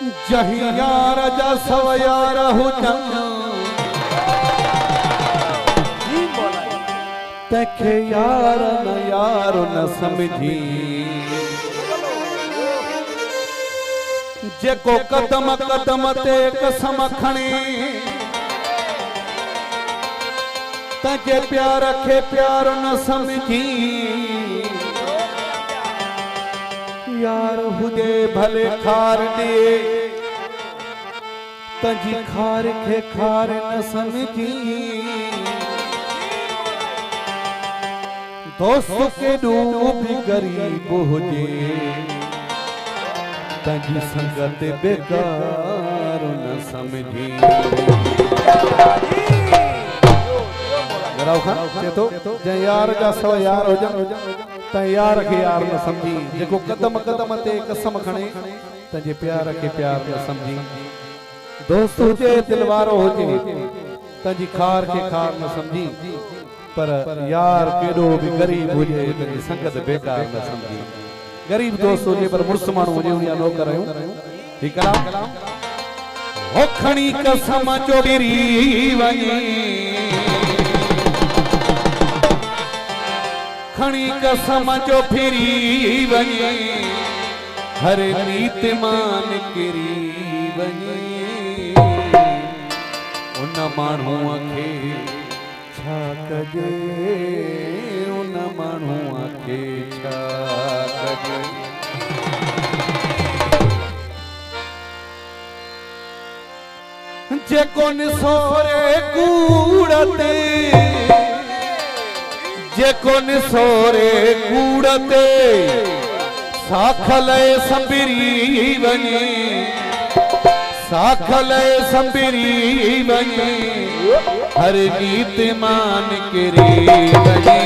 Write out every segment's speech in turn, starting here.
जही यार जा सव यार हुजन तखे यार न समझी जेको कदम कदम ते कसम खणी तजे प्यार खे प्यार न समझी यार हुजे भले खार दे तजी खार खे खार न समझी दोस्त के डूबी गरीब हुजे तजी संगत बेकार न समझी तो यार जा सव यार हुजन त यार के यार न समझी जेको कदम कदम ते कसम खणे तजे प्यार के प्यार न समझी दोस्त हुजे दिलवारो हुजे तजी खार के खार न समझी पर यार केडो भी गरीब हुजे तजी संगत बेकार न समझी गरीब दोस्त हुजे पर मुर्स माण्हू हुजे उन नौकर आहियूं ठीक कलाम हो खणी कसम चोरी वञे खणी कसम जो फिरी वञे हर नीत मान किरी वञे उन माण्हूअ खे छा कजे उन माण्हूअ खे छा कजे जेको निसोरे कूड़ते जेको निसोरे कूड़ते साखल संबिरी वञे साखल संबिरी वञे हर नीत मान किरी वञे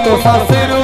तो ससुर